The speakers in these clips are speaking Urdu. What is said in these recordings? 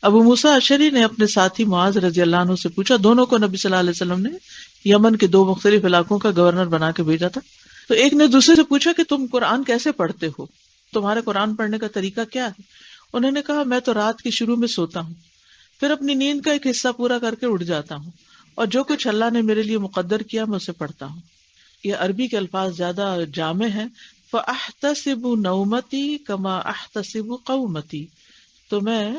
ابو موسیٰ اشعری نے اپنے ساتھی معاذ رضی اللہ عنہ سے پوچھا، دونوں کو نبی صلی اللہ علیہ وسلم نے یمن کے دو مختلف علاقوں کا گورنر بنا کے بھیجا تھا، تو ایک نے دوسرے سے پوچھا کہ تم قرآن کیسے پڑھتے ہو، تمہارے قرآن پڑھنے کا طریقہ کیا ہے؟ انہوں نے کہا، میں تو رات کی شروع میں سوتا ہوں، پھر اپنی نیند کا ایک حصہ پورا کر کے اٹھ جاتا ہوں، اور جو کچھ اللہ نے میرے لیے مقدر کیا میں اسے پڑھتا ہوں۔ یہ عربی کے الفاظ زیادہ جامع ہیں۔ فَأَحْتَسِبُ نَوْمَتِي كَمَا أَحْتَسِبُ قَوْمَتِي، تو میں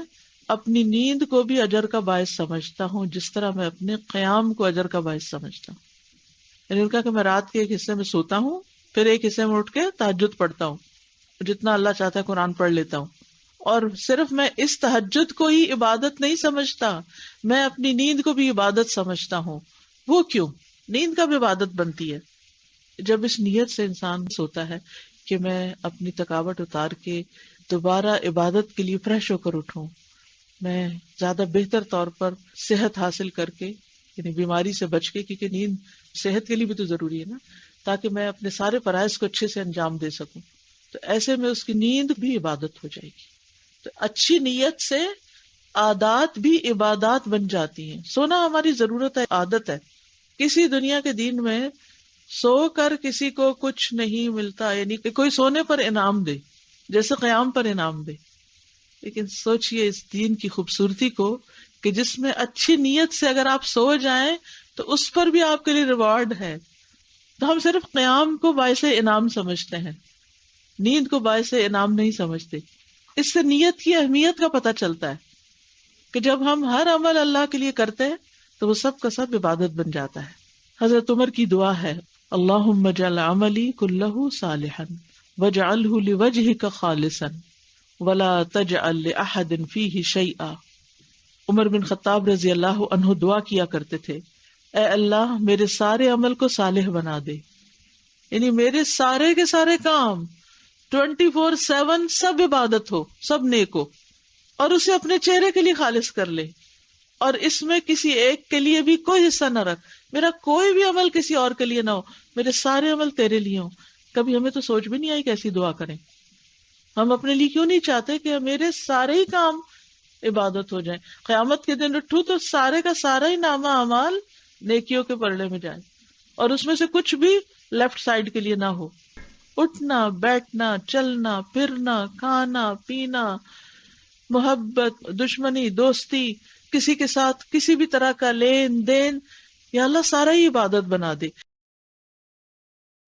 اپنی نیند کو بھی اجر کا باعث سمجھتا ہوں جس طرح میں اپنے قیام کو اجر کا باعث سمجھتا ہوں۔ یعنی ان کا کہ میں رات کے ایک حصے میں سوتا ہوں، پھر ایک حصے میں اٹھ کے تہجد پڑھتا ہوں، جتنا اللہ چاہتا ہے قرآن پڑھ لیتا ہوں، اور صرف میں اس تہجد کو ہی عبادت نہیں سمجھتا، میں اپنی نیند کو بھی عبادت سمجھتا ہوں۔ وہ کیوں؟ نیند کب عبادت بنتی ہے؟ جب اس نیت سے انسان سوتا ہے کہ میں اپنی تھکاوٹ اتار کے دوبارہ عبادت کے لیے فریش ہو کر اٹھوں، میں زیادہ بہتر طور پر صحت حاصل کر کے، یعنی بیماری سے بچ کے، کیونکہ نیند صحت کے لیے بھی تو ضروری ہے نا، تاکہ میں اپنے سارے فرائض کو اچھے سے انجام دے سکوں، تو ایسے میں اس کی نیند بھی عبادت ہو جائے گی۔ تو اچھی نیت سے عادات بھی عبادات بن جاتی ہیں۔ سونا ہماری ضرورت ہے، عادت ہے۔ کسی دنیا کے دین میں سو کر کسی کو کچھ نہیں ملتا، یعنی کہ کوئی سونے پر انعام دے جیسے قیام پر انعام دے، لیکن سوچئے اس دین کی خوبصورتی کو کہ جس میں اچھی نیت سے اگر آپ سو جائیں تو اس پر بھی آپ کے لیے ریوارڈ ہے۔ تو ہم صرف قیام کو باعث انعام سمجھتے ہیں، نیند کو باعث انعام نہیں سمجھتے۔ اس سے نیت کی اہمیت کا پتہ چلتا ہے کہ جب ہم ہر عمل اللہ کے لیے کرتے ہیں تو وہ سب کا سب عبادت بن جاتا ہے۔ حضرت عمر کی دعا ہے، اللہم اجعل عملی کلہ صالحا واجعلہ لوجہک خالصا ولا تجعل لأحد فیہ شیئا۔ عمر بن خطاب رضی اللہ عنہ دعا کیا کرتے تھے، اے اللہ میرے سارے عمل کو صالح بنا دے، یعنی میرے سارے کے سارے کام 24/7 سب عبادت ہو، سب نیک ہو، اور اسے اپنے چہرے کے لیے خالص کر لے، اور اس میں کسی ایک کے لیے بھی کوئی حصہ نہ رکھ، میرا کوئی بھی عمل کسی اور کے لیے نہ ہو، میرے سارے عمل تیرے لیے ہوں۔ کبھی ہمیں تو سوچ بھی نہیں آئی کیسی دعا کریں۔ ہم اپنے لیے کیوں نہیں چاہتے کہ میرے سارے ہی کام عبادت ہو جائیں، قیامت کے دن اٹھوں تو سارے کا سارا ہی نامہ اعمال نیکیوں کے پلڑے میں جائے، اور اس میں سے کچھ بھی لیفٹ سائڈ کے لیے نہ ہو۔ اٹھنا، بیٹھنا، چلنا، پھرنا، کھانا، پینا، محبت، دشمنی، دوستی، کسی کے ساتھ کسی بھی طرح کا لین دین، یا اللہ سارا ہی عبادت بنا دے۔